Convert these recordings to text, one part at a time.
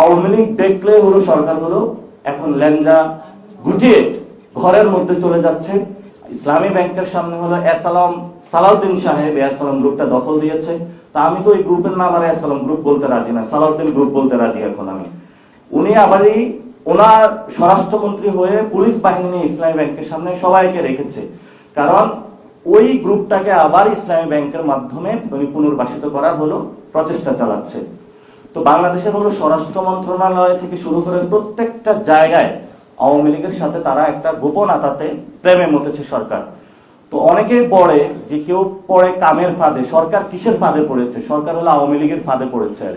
আওয়ামী লীগ দেখলে হলো সরকারগুলো এখন লেঞ্জা গুটিয়ে ঘরের মধ্যে চলে যাচ্ছে। ইসলামী ব্যাংকের সামনে হলো সালাউদ্দিন সাহেব এসালাম গ্রুপটা দখল দিয়েছে। তা আমি তো এই গ্রুপের নাম আর এসালাম গ্রুপ বলতে রাজি না, সালাউদ্দিন গ্রুপ বলতে রাজি এখন আমি। উনি আবারই ওনার স্বরাষ্ট্রমন্ত্রী হয়ে পুলিশ বাহিনী নিয়ে ইসলামী ব্যাংকের সামনে সবাইকে রেখেছে, কারণ ওই গ্রুপটাকে আবার ইসলামী ব্যাংকের মাধ্যমে পুনর্বাসিত করার হলো প্রচেষ্টা চালাচ্ছে। তো বাংলাদেশের হলো স্বরাষ্ট্র মন্ত্রণালয় থেকে শুরু করে প্রত্যেকটা জায়গায় আওয়ামী লীগের সাথে তারা একটা গোপন আতাতে প্রেমে মতেছে সরকার। তো অনেকেই পড়ে যে কেউ পড়ে কামের ফাঁদে, সরকার কিসের ফাঁদে পড়েছে? সরকার হলো আওয়ামী লীগের ফাঁদে পড়েছে। আর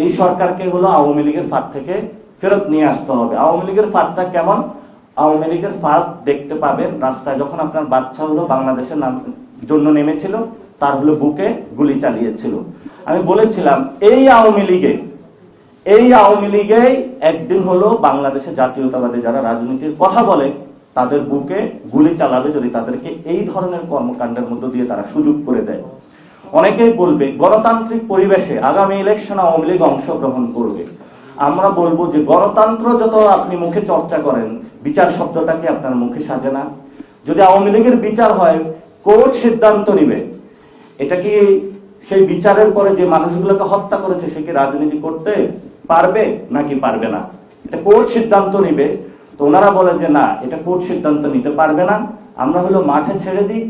এই সরকারকে হলো আওয়ামী লীগের ফাঁদ থেকে ফেরত নিয়ে আসতে হবে। আওয়ামী লীগের ফাঁদটা কেমন? আওয়ামী লীগের ফাঁদ দেখতে পাবেন রাস্তায় যখন আপনার বাচ্চা হলো বাংলাদেশের জন্য নেমেছিল, তার হলো বুকে গুলি চালিয়েছিল। আমি বলেছিলাম এই আওয়ামী লীগে একদিন হলো বাংলাদেশের জাতীয়তাবাদী যারা রাজনীতির কথা বলে তাদের বুকে গুলি চালাবে, যদি তাদেরকে এই ধরনের কর্মকাণ্ডের মধ্য দিয়ে তারা সুযোগ করে দেয়। অনেকেই বলবে গণতান্ত্রিক পরিবেশে আগামী ইলেকশনে আওয়ামী লীগ অংশগ্রহণ করবে। আমরা বলবো যে গণতন্ত্র যত আপনি মুখে চর্চা করেন, বিচার শব্দটাকে আপনার মুখে সাজে না। যদি আওয়ামী লীগের বিচার হয়, কোর্ট সিদ্ধান্ত নিবে। এটা কি সেই বিচারের পরে যে মানুষগুলোকে হত্যা করেছে সে কি রাজনীতি করতে পারবে নাকি পারবে না? এটা কোর্ট সিদ্ধান্ত নিবে। তো ওনারা বলে যে না, এটা কোর্ট সিদ্ধান্ত নিতে পারবে না, আমরা হলো মাঠে ছেড়ে দিই।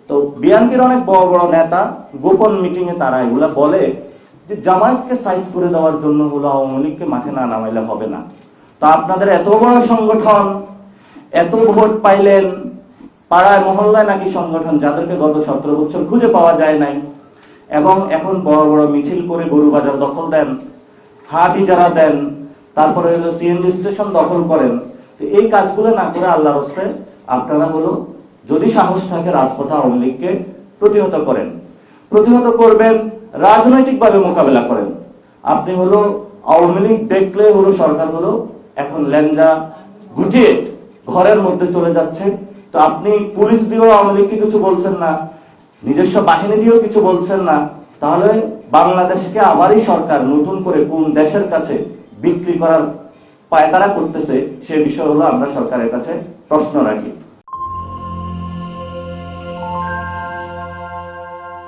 তো বিএনপির অনেক বড় বড় নেতা গোপন মিটিং এ তারা এগুলা বলে যে জামায়াতকে সাইজ করে দেওয়ার জন্য হলো আওয়ামী লীগকে মাঠে না নামাইলে হবে না। তো আপনাদের এত বড় সংগঠন, এত ভোট পাইলেন, পাড়ায় মহল্লায় নাকি সংগঠন যাদেরকে গত 17 বছর খুঁজে পাওয়া যায় নাই, এবং এখন বড় বড় মিছিল করে গরু বাজার দখল দেন, হাট ইজারা দেন, তারপরে হলো সিএনজি স্টেশন দখল করেন। এই কাজগুলো না করে আল্লাহর রাস্তে আপনারা হলো যদি সাহস থাকে রাজপথে আওয়ামী লীগকে প্রতিহত করেন, প্রতিহত করবেন, রাজনৈতিকভাবে মোকাবেলা করেন। আপনি হলো আওয়ামী লীগ দেখলে হলো সরকার হলো এখন লেঞ্জা গুটিয়ে ঘরের মধ্যে চলে যাচ্ছে। তো আপনি পুলিশ দিয়েও আওয়ামী লীগকে কিছু বলছেন না, নিজস্ব বাহিনী দিয়েও কিছু বলছেন না, তাহলে বাংলাদেশকে আবারই সরকার নতুন করে কোন দেশের কাছে বিক্রি করার পায়তারা করতেছে সে বিষয় হলো আমরা সরকারের কাছে প্রশ্ন রাখি।